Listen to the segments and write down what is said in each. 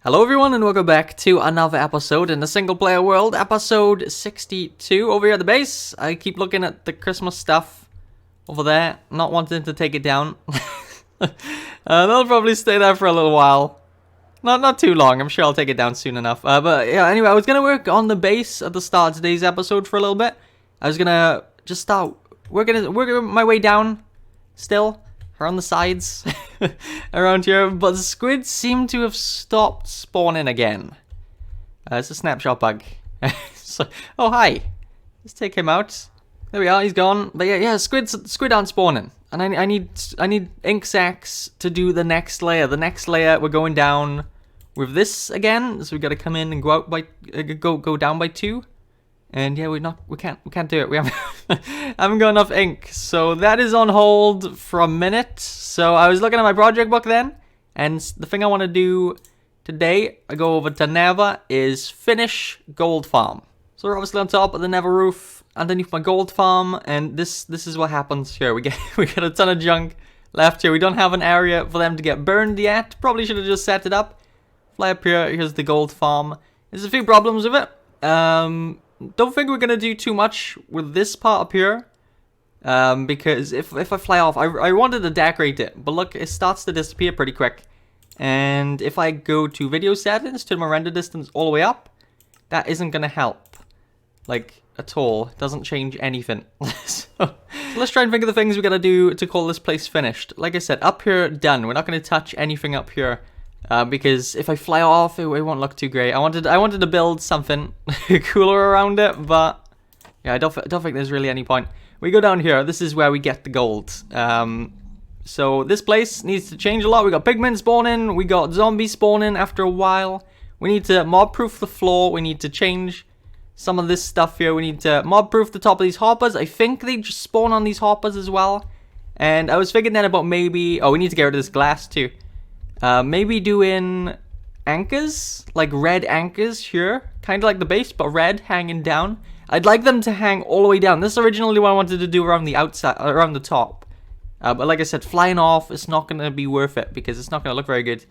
Hello everyone and welcome back to another episode in the single player world, episode 62 over here at the base. I keep looking at the Christmas stuff over there, not wanting to take it down. They'll probably stay there for a little while. Not too long, I'm sure I'll take it down soon enough. But yeah, anyway, I was going to work on the base at the start of today's episode for a little bit. I was going to just start working my way down still. On the sides around here, but the squids seem to have stopped spawning again. It's a snapshot bug. So, oh hi, let's take him out. There we are, he's gone. But yeah, squid aren't spawning, and I need ink sacks to do the next layer. The next layer we're going down with this again, so we got to come in and go out by go down by 2. And yeah, we can't do it. We haven't got enough ink, so that is on hold for a minute. So I was looking at my project book then, and the thing I want to do today, I go over to Nether, is finish gold farm. So we're obviously on top of the Nether roof, underneath my gold farm, and this is what happens here. We get a ton of junk left here. We don't have an area for them to get burned yet. Probably should have just set it up. Fly up here. Here's the gold farm. There's a few problems with it. Don't think we're gonna do too much with this part up here, because if I fly off, I wanted to decorate it, but look, it starts to disappear pretty quick. And if I go to video settings, turn my render distance all the way up, that isn't gonna help, like, at all. It doesn't change anything. So let's try and think of the things we gotta do to call this place finished. Like I said, up here, done. We're not gonna touch anything up here. Because if I fly off, it won't look too great. I wanted to build something cooler around it, but yeah, I don't think there's really any point. We go down here. This is where we get the gold. So this place needs to change a lot. We got pigmen spawning. We got zombies spawning after a while. We need to mob-proof the floor. We need to change some of this stuff here. We need to mob-proof the top of these hoppers. I think they just spawn on these hoppers as well. And I was thinking then about maybe... Oh, we need to get rid of this glass too. Maybe doing anchors, like red anchors here, kind of like the base, but red, hanging down. I'd like them to hang all the way down. This is originally what I wanted to do around the outside, around the top. But like I said, flying off, it's not going to be worth it because it's not going to look very good.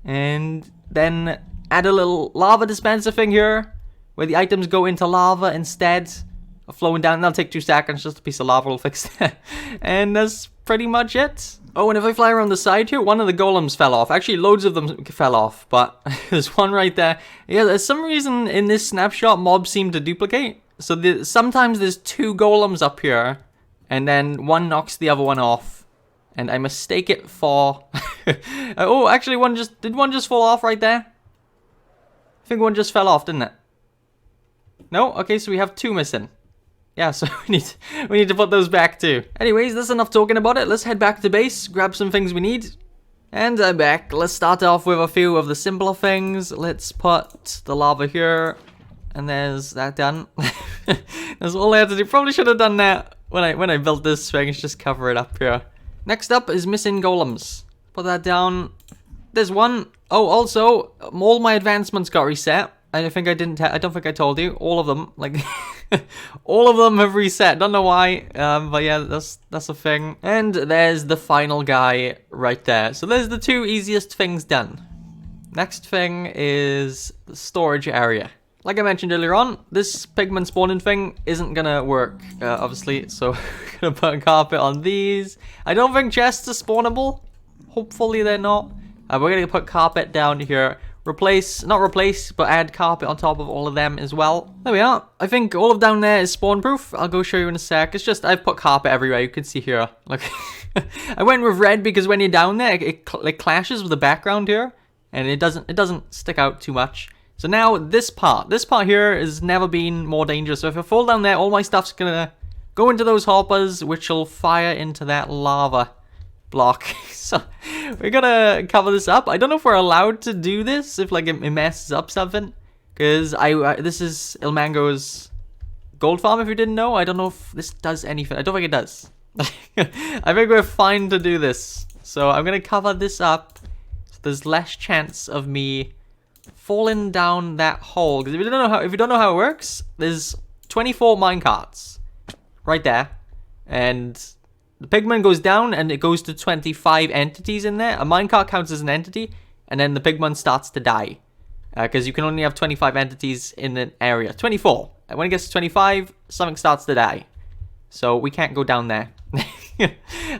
And then add a little lava dispenser thing here, where the items go into lava instead of flowing down. That'll take 2 seconds, just a piece of lava will fix that. And that's pretty much it. Oh, and if I fly around the side here, one of the golems fell off. Actually, loads of them fell off, but there's one right there. Yeah, there's some reason in this snapshot mobs seem to duplicate. So sometimes there's 2 golems up here, and then one knocks the other one off. And I mistake it for... Oh, actually, did one just fall off right there? I think one just fell off, didn't it? No? Okay, so we have 2 missing. Yeah, so we need to put those back too. Anyways, that's enough talking about it. Let's head back to base, grab some things we need. And I'm back. Let's start off with a few of the simpler things. Let's put the lava here. And there's that done. That's all I had to do. Probably should have done that when I built this thing. Just cover it up here. Next up is missing golems. Put that down. There's one. Oh, also, all my advancements got reset. I don't think I told you. All of them, like, all of them have reset. Don't know why, but yeah, that's a thing. And there's the final guy right there. So there's the 2 easiest things done. Next thing is the storage area. Like I mentioned earlier on, this pigman spawning thing isn't gonna work, obviously. So we're gonna put a carpet on these. I don't think chests are spawnable. Hopefully they're not. We're gonna put carpet down here. Not replace, but add carpet on top of all of them as well. There we are. I think all of down there is spawn proof. I'll go show you in a sec. It's just, I've put carpet everywhere. You can see here. Look, I went with red because when you're down there, it clashes with the background here. And it doesn't stick out too much. So now this part here has never been more dangerous. So if I fall down there, all my stuff's gonna go into those hoppers, which will fire into that lava block. So we're gonna cover this up. I don't know if we're allowed to do this if like it messes up something, because this is Ilmango's gold farm. If you didn't know, I don't know if this does anything. I don't think it does. I think we're fine to do this. So I'm gonna cover this up so there's less chance of me falling down that hole. Because if you don't know how it works, there's 24 minecarts right there, and the pigman goes down and it goes to 25 entities in there. A minecart counts as an entity. and then the Pigman starts to die. Because you can only have 25 entities in an area. 24. And when it gets to 25, something starts to die. So we can't go down there.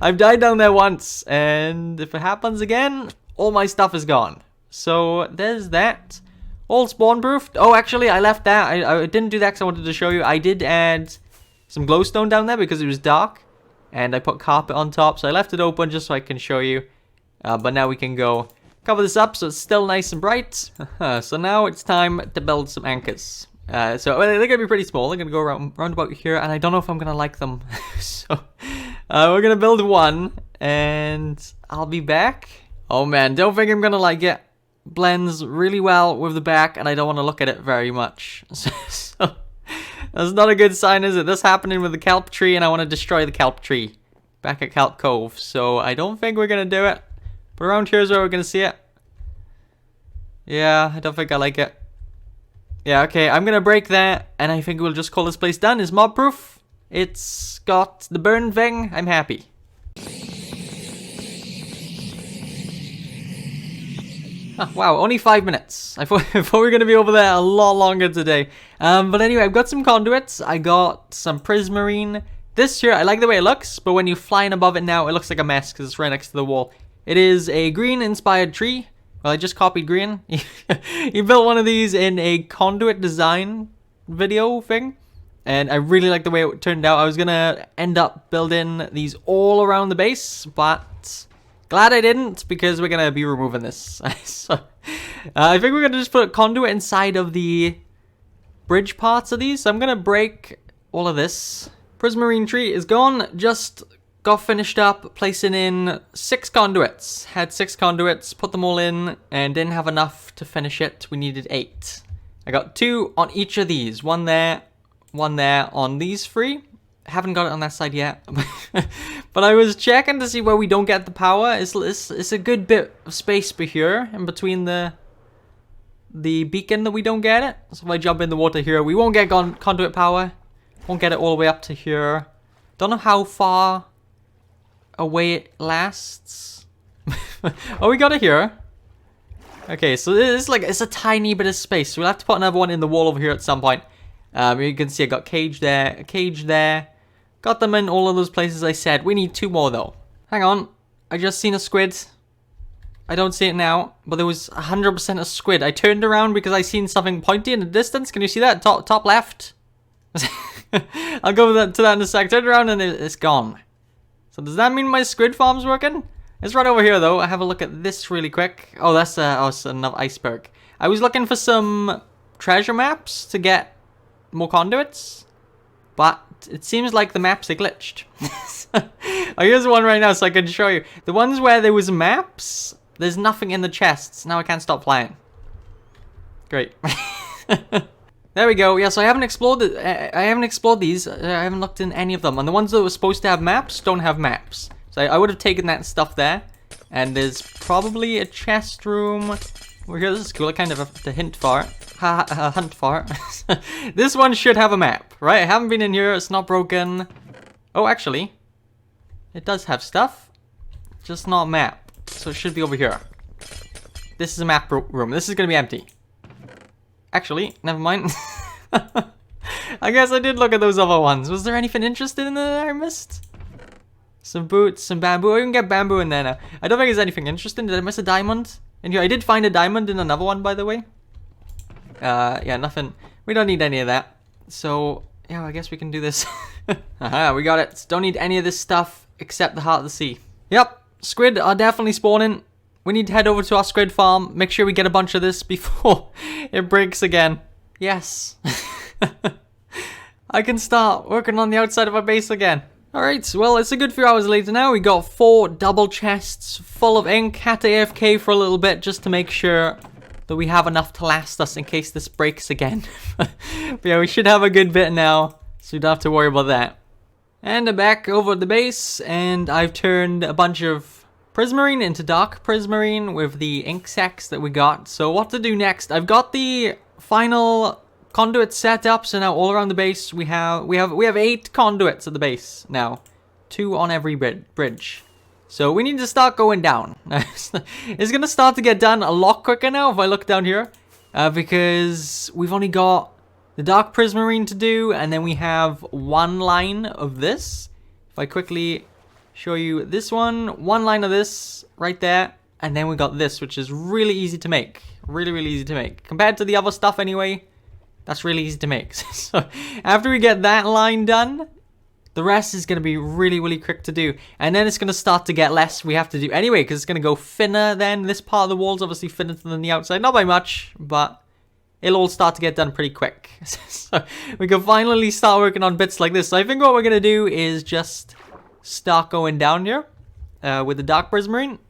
I've died down there once, and if it happens again, all my stuff is gone. So there's that. All spawn proofed. Oh, actually, I left that. I didn't do that because I wanted to show you. I did add some glowstone down there because it was dark. And I put carpet on top, so I left it open just so I can show you. But now we can go cover this up so it's still nice and bright. So now it's time to build some anchors. So they're going to be pretty small. They're going to go round about here, and I don't know if I'm going to like them. So we're going to build one, and I'll be back. Oh man, don't think I'm going to like it. Blends really well with the back, and I don't want to look at it very much. So that's not a good sign, is it? This happening with the kelp tree, and I want to destroy the kelp tree back at Kelp Cove. So I don't think we're going to do it. But around here is where we're going to see it. Yeah, I don't think I like it. Yeah, okay, I'm going to break that, and I think we'll just call this place done. It's mob proof. It's got the burn thing. I'm happy. Oh, wow, only 5 minutes. I thought we were going to be over there a lot longer today. But anyway, I've got some conduits. I got some prismarine. This here, I like the way it looks, but when you're flying above it now, it looks like a mess because it's right next to the wall. It is a green-inspired tree. Well, I just copied green. He built one of these in a conduit design video thing. And I really like the way it turned out. I was going to end up building these all around the base, but glad I didn't, because we're going to be removing this. So, I think we're going to just put a conduit inside of the bridge parts of these. So I'm going to break all of this. Prismarine tree is gone. Just got finished up placing in 6 conduits. Had 6 conduits, put them all in, and didn't have enough to finish it. We needed 8. I got 2 on each of these. One there on these 3. Haven't got it on that side yet. But I was checking to see where we don't get the power. It's a good bit of space here in between the beacon that we don't get it. So if I jump in the water here, we won't get conduit power. Won't get it all the way up to here. Don't know how far away it lasts. Oh, we got it here. Okay, so it's a tiny bit of space. So we'll have to put another one in the wall over here at some point. You can see I got cage there, a cage there. Got them in all of those places I said. We need 2 more though. Hang on, I just seen a squid. I don't see it now, but there was 100% a squid. I turned around because I seen something pointy in the distance. Can you see that? Top left. I'll go to that in a sec. Turn around and it's gone. So does that mean my squid farm's working? It's right over here though. I have a look at this really quick. Oh, that's it's another iceberg. I was looking for some treasure maps to get more conduits, but it seems like the maps are glitched. Oh, here's one right now so I can show you. The ones where there was maps, there's nothing in the chests. Now I can't stop flying. Great. There we go. Yeah, so I haven't explored it. I haven't explored these. I haven't looked in any of them. And the ones that were supposed to have maps don't have maps. So I would have taken that stuff there. And there's probably a chest room over here. This is cool. I kind of have to hint for it. Hunt for it. This one should have a map, right? I haven't been in here. It's not broken. Oh, actually, it does have stuff. Just not a map. So it should be over here. This is a map room. This is going to be empty. Actually, never mind. I guess I did look at those other ones. Was there anything interesting in there that I missed? Some boots, some bamboo. I can get bamboo in there now. I don't think there's anything interesting. Did I miss a diamond in here? I did find a diamond in another one, by the way. Yeah, nothing. We don't need any of that. So, yeah, I guess we can do this. Aha, we got it. Don't need any of this stuff except the heart of the sea. Yep, squid are definitely spawning. We need to head over to our squid farm. Make sure we get a bunch of this before it breaks again. Yes. I can start working on the outside of our base again. Alright, well, it's a good few hours later now. We got 4 double chests full of ink. Had to AFK for a little bit just to make sure that we have enough to last us in case this breaks again. But yeah, we should have a good bit now, so we don't have to worry about that. And I'm back over at the base, and I've turned a bunch of prismarine into dark prismarine with the ink sacks that we got. So what to do next? I've got the final conduit set up, so now all around the base we have 8 conduits at the base now. 2 on every bridge. So we need to start going down. It's gonna start to get done a lot quicker now if I look down here. Because we've only got the Dark Prismarine to do, and then we have one line of this. If I quickly show you this one line of this right there, and then we got this, which is really easy to make. Really, really easy to make. Compared to the other stuff anyway, that's really easy to make. So after we get that line done, the rest is going to be really, really quick to do. And then it's going to start to get less we have to do anyway, because it's going to go thinner then. This part of the wall is obviously thinner than the outside. Not by much, but it'll all start to get done pretty quick. So we can finally start working on bits like this. So I think what we're going to do is just start going down here with the Dark Prismarine.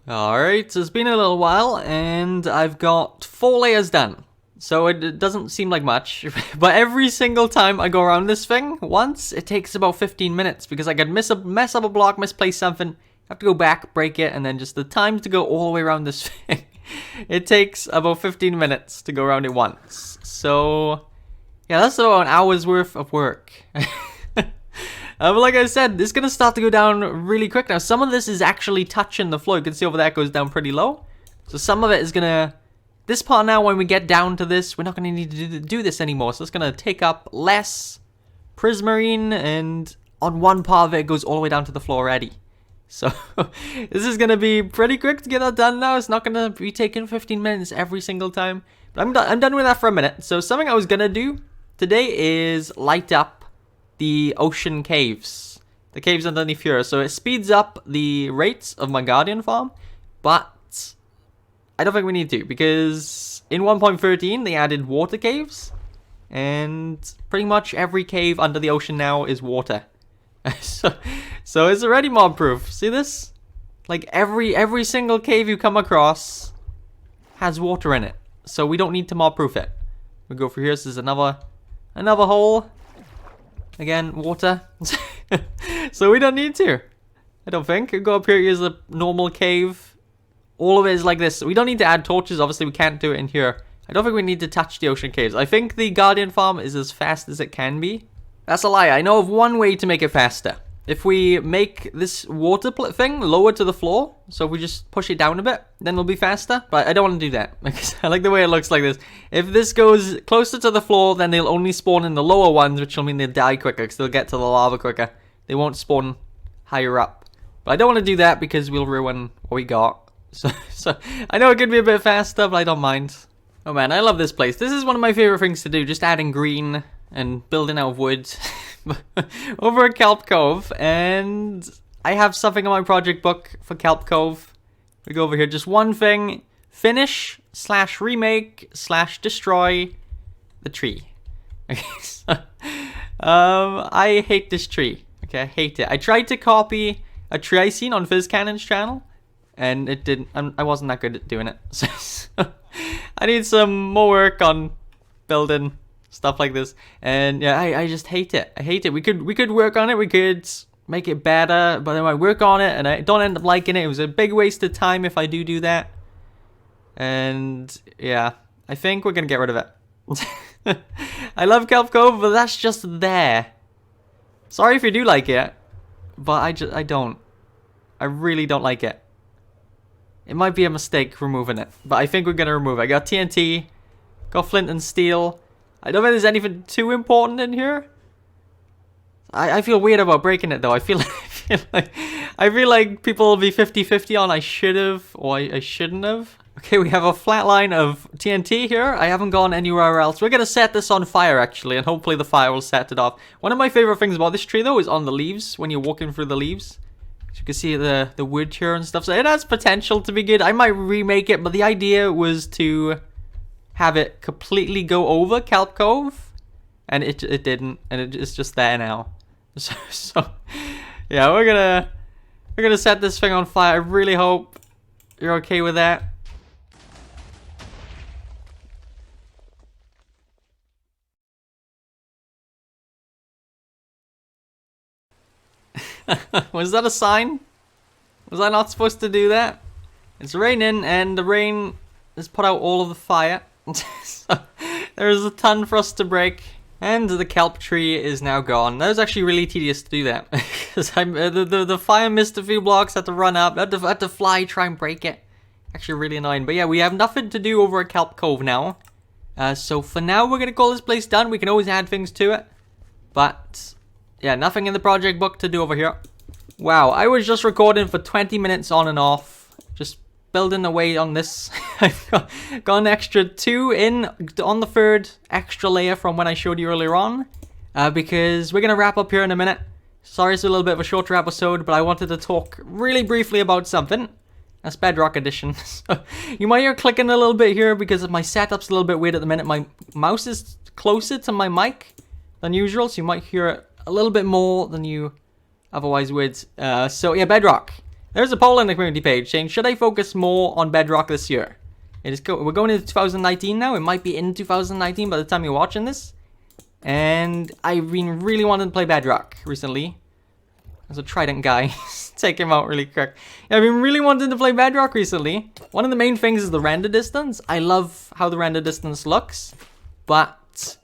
Alright, so it's been a little while, and I've got 4 layers done. So it doesn't seem like much, but every single time I go around this thing once, it takes about 15 minutes, because I could mess up a block, misplace something, have to go back, break it, and then just the time to go all the way around this thing. It takes about 15 minutes to go around it once. So, yeah, that's about an hour's worth of work. But like I said, this is going to start to go down really quick now. Some of this is actually touching the floor. You can see over there it goes down pretty low. So some of it is going to... This part now, when we get down to this, we're not going to need to do this anymore. So it's going to take up less Prismarine, and on one part of it, it goes all the way down to the floor already. So this is going to be pretty quick to get that done now. It's not going to be taking 15 minutes every single time. But I'm done with that for a minute. So something I was going to do today is light up the ocean caves. The caves underneath here. So it speeds up the rates of my Guardian farm. But I don't think we need to, because in 1.13 they added water caves, and pretty much every cave under the ocean now is water. so it's already mob proof. See this? Like every single cave you come across has water in it, so we don't need to mob proof it. We go through here. This is another hole. Again, water. So we don't need to. I don't think. We go up here. Here's a normal cave. All of it is like this. We don't need to add torches. Obviously, we can't do it in here. I don't think we need to touch the ocean caves. I think the Guardian farm is as fast as it can be. That's a lie. I know of one way to make it faster. If we make this water thing lower to the floor, so if we just push it down a bit, then it'll be faster. But I don't want to do that, because I like the way it looks like this. If this goes closer to the floor, then they'll only spawn in the lower ones, which will mean they'll die quicker, because they'll get to the lava quicker. They won't spawn higher up. But I don't want to do that, because we'll ruin what we got. So I know it could be a bit faster, but I don't mind. Oh man, I love this place. This is one of my favorite things to do, just adding green and building out of wood over at Kelp Cove. And I have something on my project book for Kelp Cove. We go over here, just one thing: finish / remake / destroy the tree. Okay, so, I hate this tree. Okay, I hate it. I tried to copy a tree I seen on Fizz Cannon's channel, and it didn't. I wasn't that good at doing it. So I need some more work on building stuff like this. And yeah, I just hate it. I hate it. We could work on it. We could make it better. But then I work on it, and I don't end up liking it. It was a big waste of time if I do that. And yeah, I think we're gonna get rid of it. I love Kelp Cove, but that's just there. Sorry if you do like it, but I don't. I really don't like it. It might be a mistake removing it, but I think we're going to remove it. I got TNT, got flint and steel. I don't think there's anything too important in here. I feel weird about breaking it, though. I feel like people will be 50-50 on I should have or I shouldn't have. Okay, we have a flat line of TNT here. I haven't gone anywhere else. We're going to set this on fire, actually, and hopefully the fire will set it off. One of my favorite things about this tree, though, is on the leaves, when you're walking through the leaves. You can see the wood here and stuff, so it has potential to be good. I might remake it, but the idea was to have it completely go over Kelp Cove, and it didn't, and it's just there now. So yeah, we're gonna set this thing on fire. I really hope you're okay with that. Was that a sign? Was I not supposed to do that? It's raining, and the rain has put out all of the fire. So there is a ton for us to break. And the kelp tree is now gone. That was actually really tedious to do that. Because the fire missed a few blocks, had to run up, had to fly, try and break it. Actually really annoying. But yeah, we have nothing to do over at Kelp Cove now. So for now, we're going to call this place done. We can always add things to it. But yeah, nothing in the project book to do over here. Wow, I was just recording for 20 minutes on and off. Just building away on this. I've got an extra 2 in on the 3rd extra layer from when I showed you earlier on. Because we're going to wrap up here in a minute. Sorry it's a little bit of a shorter episode, but I wanted to talk really briefly about something. That's Bedrock Edition. So you might hear clicking a little bit here because my setup's a little bit weird at the minute. My mouse is closer to my mic than usual, so you might hear it a little bit more than you otherwise would. So yeah, Bedrock. There's a poll in the community page saying, should I focus more on Bedrock this year? We're going into 2019 now. It might be in 2019 by the time you're watching this. And I've been really wanting to play Bedrock recently. As a Trident guy. Take him out really quick. Yeah, I've been really wanting to play Bedrock recently. One of the main things is the render distance. I love how the render distance looks. But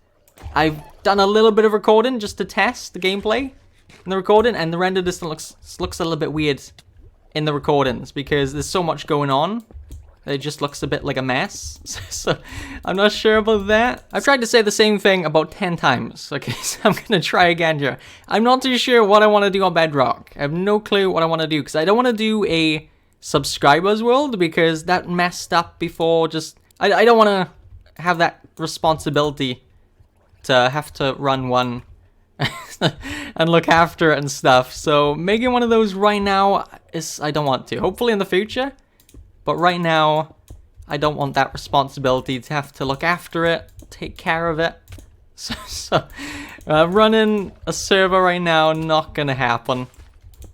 I've done a little bit of recording just to test the gameplay in the recording. And the render distance looks a little bit weird in the recordings. Because there's so much going on. It just looks a bit like a mess. So I'm not sure about that. I've tried to say the same thing about 10 times. Okay, so I'm going to try again here. I'm not too sure what I want to do on Bedrock. I have no clue what I want to do. Because I don't want to do a subscribers world. Because that messed up before. I don't want to have that responsibility to have to run one. And look after it and stuff. So making one of those right now I don't want to. Hopefully in the future. But right now, I don't want that responsibility to have to look after it, take care of it. So running a server right now, not gonna happen.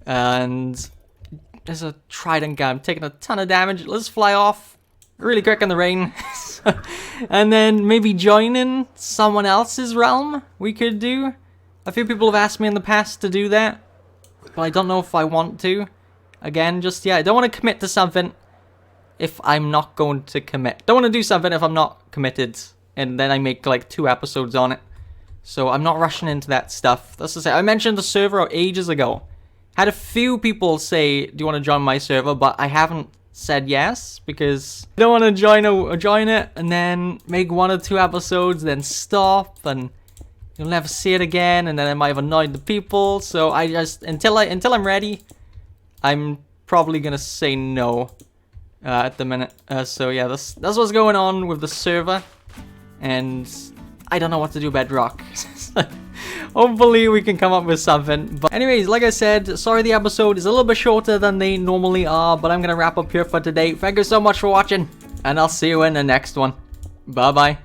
And there's a Trident guy. I'm taking a ton of damage. Let's fly off really quick in the rain. And then maybe joining someone else's realm we could do. A few people have asked me in the past to do that. But I don't know if I want to. Again, I don't want to commit to something if I'm not going to commit. Don't want to do something if I'm not committed. And then I make like 2 episodes on it. So I'm not rushing into that stuff. That's to say, I mentioned the server ages ago. Had a few people say, do you want to join my server? But I haven't said yes. Because I don't want to join it and then make 1 or 2 episodes. Then stop and you'll never see it again. And then I might have annoyed the people. So I just, until I'm ready, I'm probably going to say no. At the minute. So yeah, that's what's going on with the server. And I don't know what to do Bedrock. Hopefully we can come up with something. But anyways, like I said, sorry the episode is a little bit shorter than they normally are. But I'm going to wrap up here for today. Thank you so much for watching. And I'll see you in the next one. Bye bye.